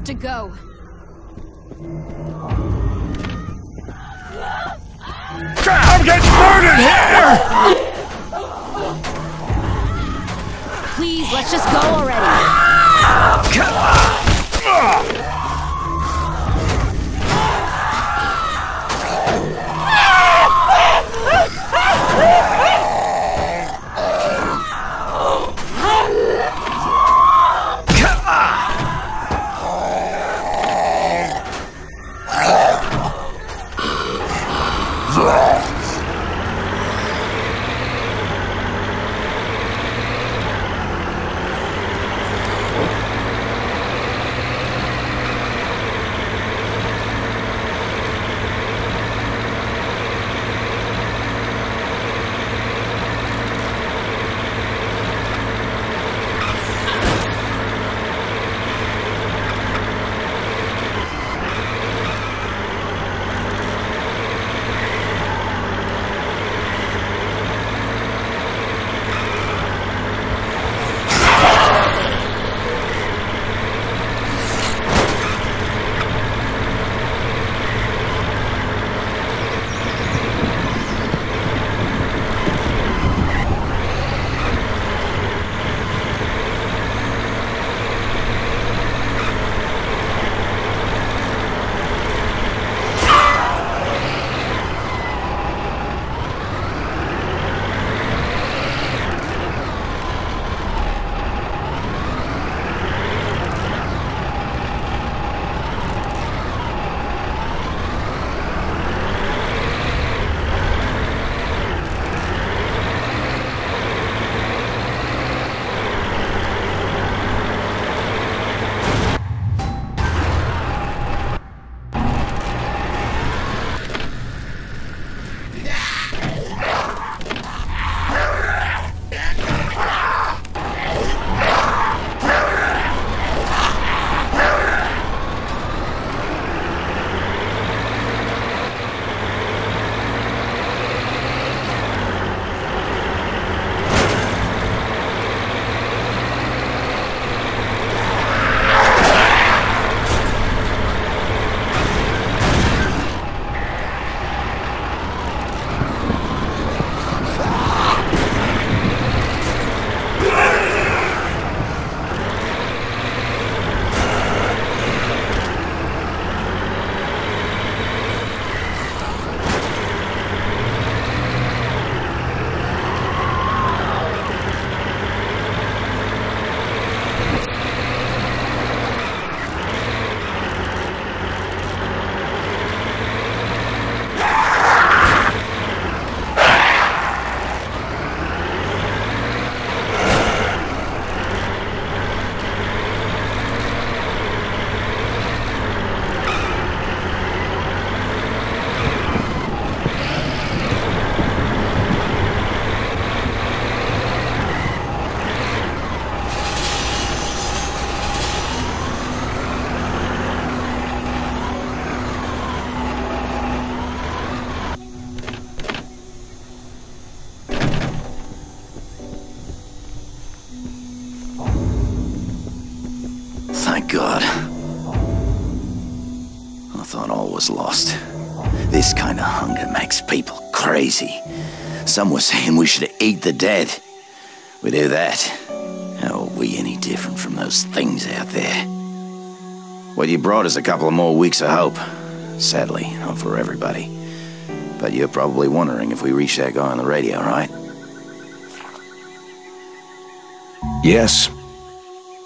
to go. I'm getting murdered here! Please, let's just go already. God. I thought all was lost. This kind of hunger makes people crazy. Some were saying we should eat the dead. We do that. How are we any different from those things out there? What you brought is a couple of more weeks of hope. Sadly, not for everybody. But you're probably wondering if we reached that guy on the radio, right? Yes.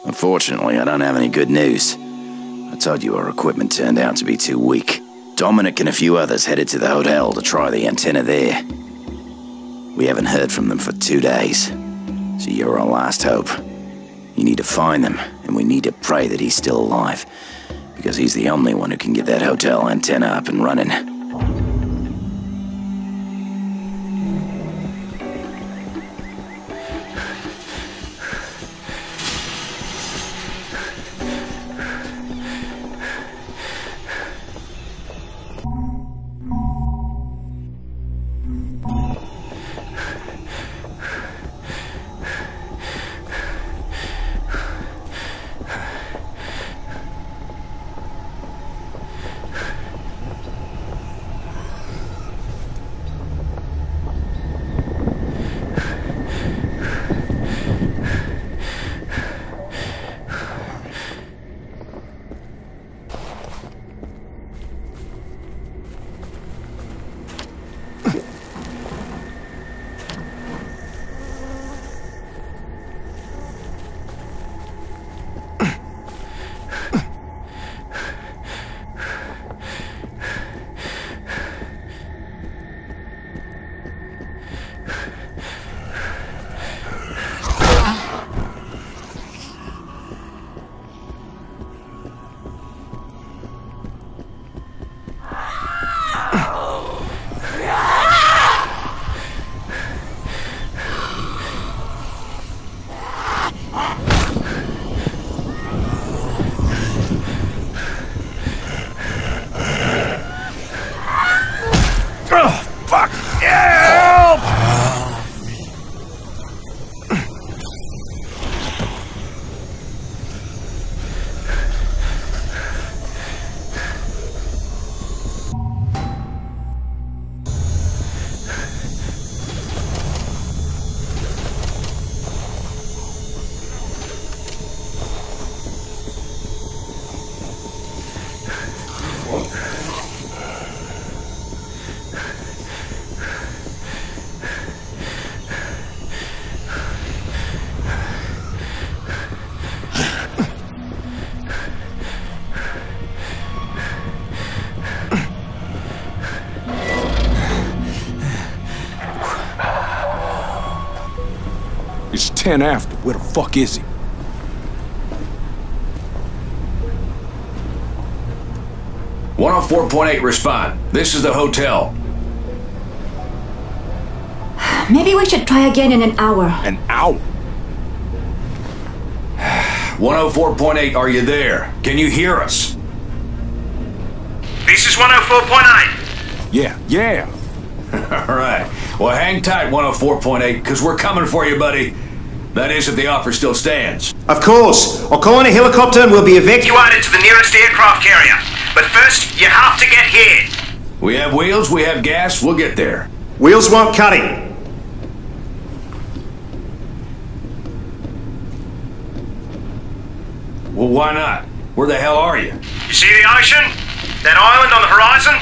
Unfortunately, I don't have any good news. I told you our equipment turned out to be too weak. Dominic and a few others headed to the hotel to try the antenna there. We haven't heard from them for 2 days, so you're our last hope. You need to find them, and we need to pray that he's still alive, because he's the only one who can get that hotel antenna up and running. 10 after. Where the fuck is he? .8 respond. This is the hotel. Maybe we should try again in an hour. An hour? 104.8, are you there? Can you hear us? This is 104.8. Yeah. Alright. Well, hang tight, 104.8, because we're coming for you, buddy. That is, if the offer still stands. Of course. I'll call in a helicopter and we'll be evacuated to the nearest aircraft carrier. But first, you have to get here. We have wheels, we have gas, we'll get there. Wheels won't cut it. Well, why not? Where the hell are you? You see the ocean? That island on the horizon?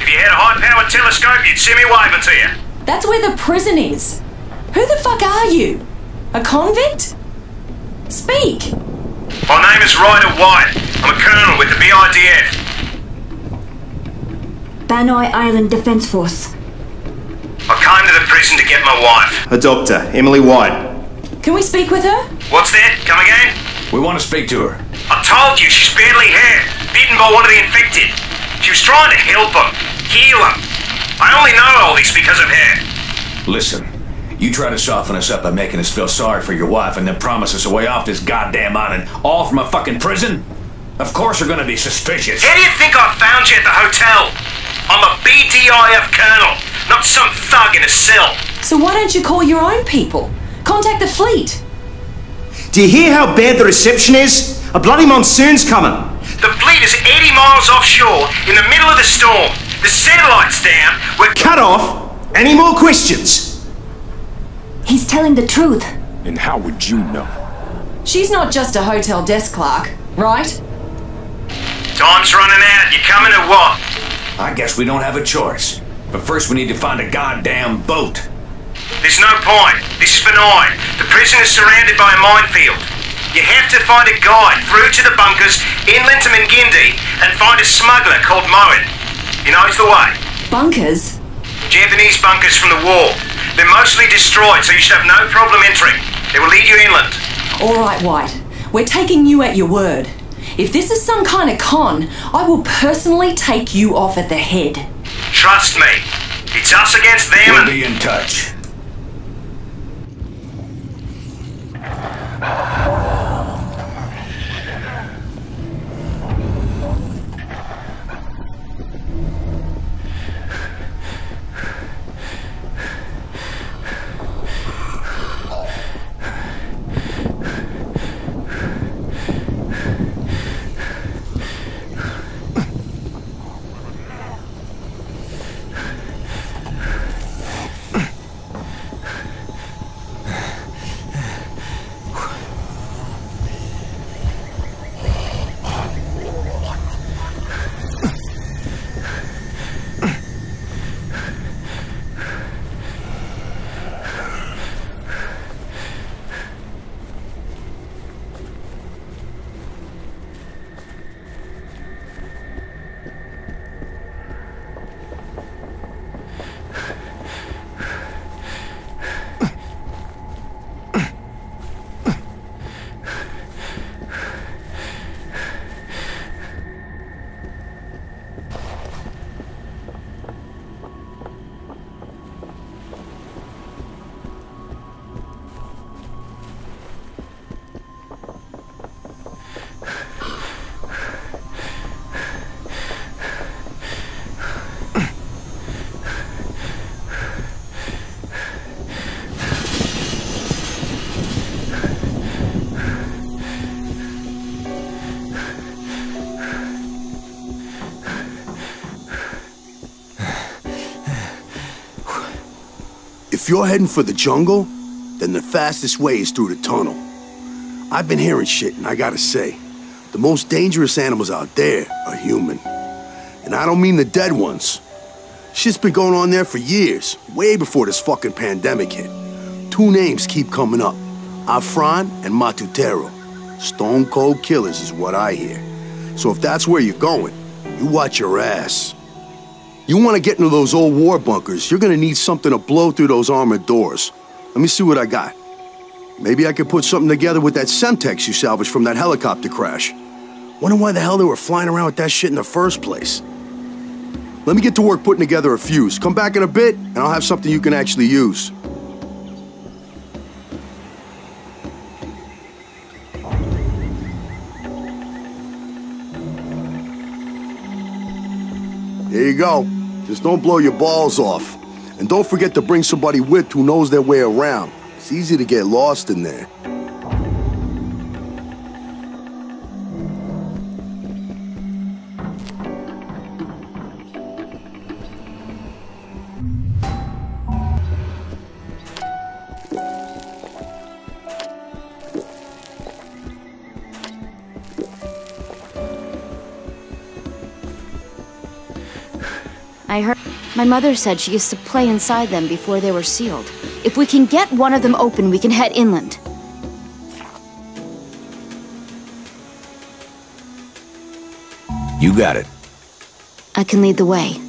If you had a high-powered telescope, you'd see me waving to you. That's where the prison is. Who the fuck are you? A convict? Speak! My name is Ryder White. I'm a colonel with the BIDF. Banoi Island Defense Force. I came to the prison to get my wife. A doctor, Emily White. Can we speak with her? What's that? Come again? We want to speak to her. I told you she's badly hurt, bitten by one of the infected. She was trying to help him, heal him. I only know all this because of her. Listen, you try to soften us up by making us feel sorry for your wife and then promise us a way off this goddamn island, all from a fucking prison? Of course we're gonna be suspicious. How do you think I found you at the hotel? I'm a BDIF colonel, not some thug in a cell. So why don't you call your own people? Contact the fleet. Do you hear how bad the reception is? A bloody monsoon's coming. The fleet is 80 miles offshore in the middle of the storm. The satellite's down. We're cut off. Any more questions? He's telling the truth. And how would you know? She's not just a hotel desk clerk, right? Time's running out. You coming or what? I guess we don't have a choice. But first we need to find a goddamn boat. There's no point. This is benign. The prison is surrounded by a minefield. You have to find a guide through to the bunkers, inland to Mingindi, and find a smuggler called Moen. He knows the way. Bunkers? Japanese bunkers from the war. They're mostly destroyed, so you should have no problem entering. They will lead you inland. All right, White. We're taking you at your word. If this is some kind of con, I will personally take you off at the head. Trust me. It's us against them We'll and... be in touch. If you're heading for the jungle, then the fastest way is through the tunnel. I've been hearing shit, and I gotta say, the most dangerous animals out there are human. And I don't mean the dead ones. Shit's been going on there for years, way before this fucking pandemic hit. Two names keep coming up, Afran and Matutero. Stone cold killers is what I hear. So if that's where you're going, you watch your ass. You want to get into those old war bunkers, you're gonna need something to blow through those armored doors. Let me see what I got. Maybe I could put something together with that Semtex you salvaged from that helicopter crash. Wonder why the hell they were flying around with that shit in the first place. Let me get to work putting together a fuse. Come back in a bit, and I'll have something you can actually use. There you go. Just don't blow your balls off. And don't forget to bring somebody with who knows their way around. It's easy to get lost in there. I heard my mother said she used to play inside them before they were sealed. If we can get one of them open, we can head inland. You got it. I can lead the way.